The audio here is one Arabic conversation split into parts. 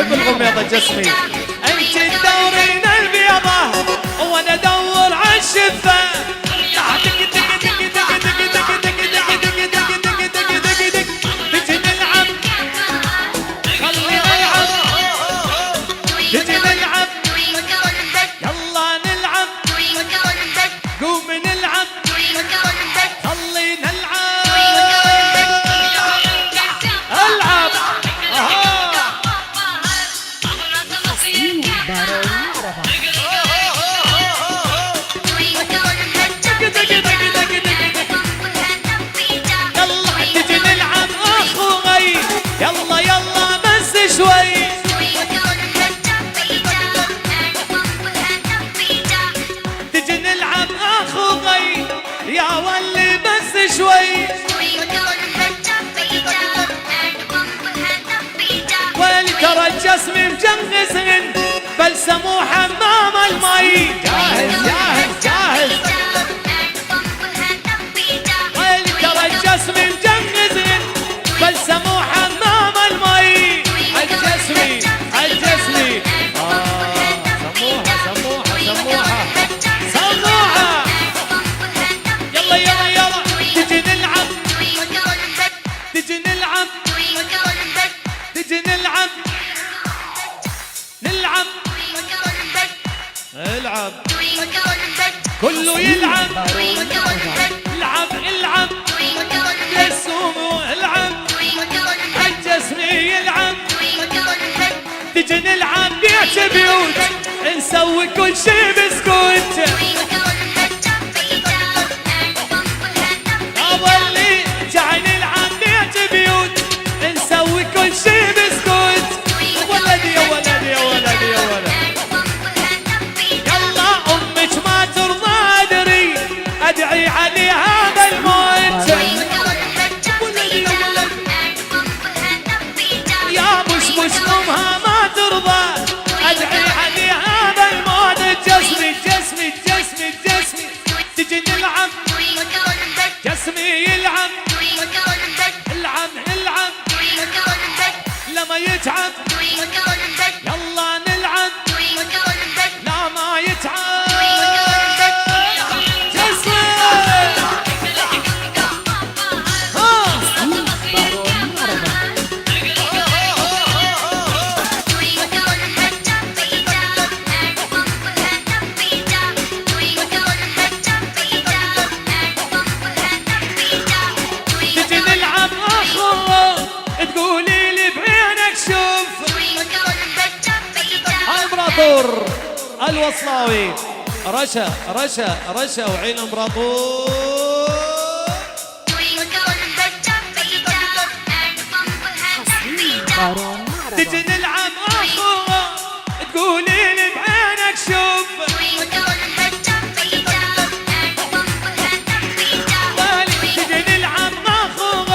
بالغميضة جسمي. انت تدورين البيضة وانا ادور عالشفة. تجي نلعب خلي نلعب تجي نلعب يلا نلعب قوم نلعب خلي نلعب العب يلا يلا بس شوي. تجي نلعب اخوي يا ولي بس شوي. ويلي ترى الجسم مجهزهن بلسموا حمام المي. جاهز جاهز جاهز. ويلي ترى الجسم مجهزهن بلسموا حمام المي. الجسمي الجسمي سموها سموها سموها سموها. يلا يلا يلا تجي نلعب تجي نلعب تجي نلعب نلعب العب كله يلعب. العب العب يسوموا العب الجسمي يلعب. تجي نلعب بيت بيوت نسوي كل شي بسكوت. اولي جاي نلعب بيت بيوت نسوي كل شي بسكوت. ولدي يا ولدي يا ولدي يا ولدي. يلا امك ما ترضى ادري ادعي علي هذا الموت. يا بش بش امها ما ترضى ادعي علي هذا الموت. جسمي جسمي جسمي جسمي تجي نلعب جسمي يلعب. العب العب لما يتعب يلا نلعب لا ما يتعب. جسمي تجي نلعب اخو تقولي لي بعينك شوف. امبراطور الوصلاوي رشا رشا رشا وعين امبراطور. تجي نلعب اخو تقولي لي بعينك شوف. تجي نلعب اخو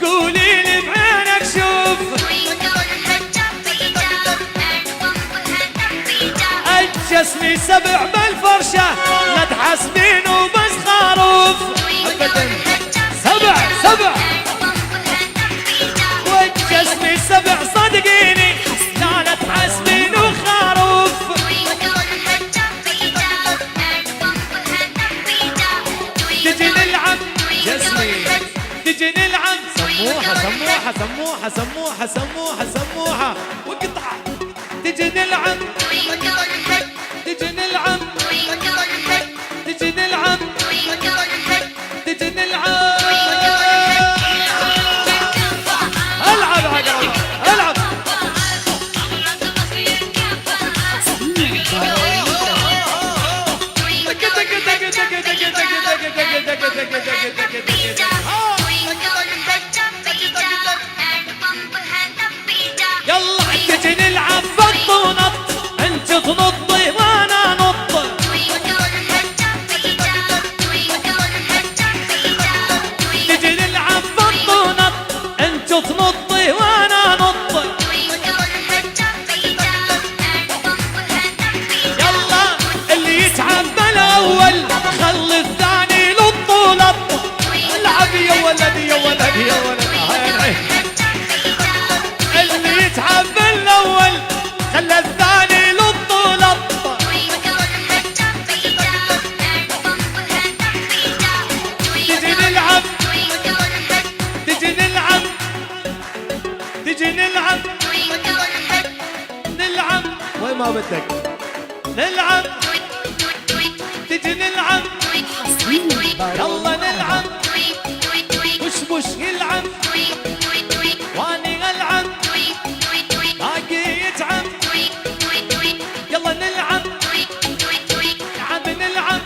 تقولي لي بعينك شوف. الجسمي سبع بالفرشه لا تحسبين وبس خروف. ابدا سبع سبع والجسمي سبع صدقيني لا تحسبين وخروف. تجي نلعب جسمي تجي نلعب سموها سموها سموها سموها سموها سموها وقطع. تجي نلعب تجي نلعب تجي نلعب تجي نلعب. العب عقرب العب. يلا تجي نلعب فط ونط انت تنطي وانا نط. تجي نلعب فط ونط انت تنطي وانا نط. يلا اللي يتعب بالاول خلي الثاني ما بدك. نلعب تجي نلعب يلا نلعب بش يلعب واني العب باقي يتعب يلا نلعب نلعب نلعب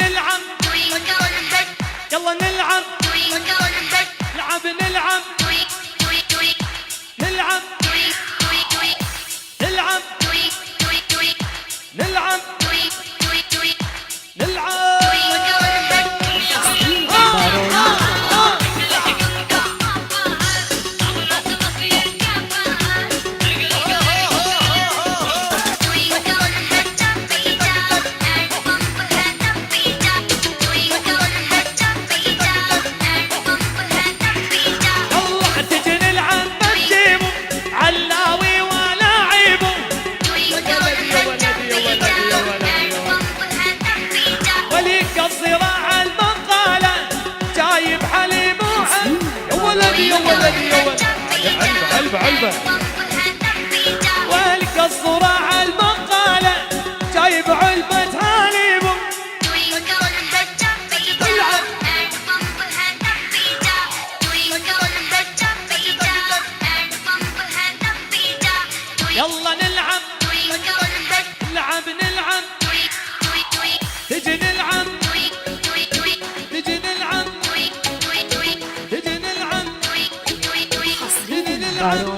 نلعب يلا نلعب نلعب نلعب نلعب نلعب نلعب نلعب الصراع المقالة جايب حليب وحل يا ولدي يا ولدي يا ولدي علبة علبة والك الصراع المقالة جايب علبة حليب يلا نلعب نلعب نلعب تجي نلعب تجي نلعب تجي نلعب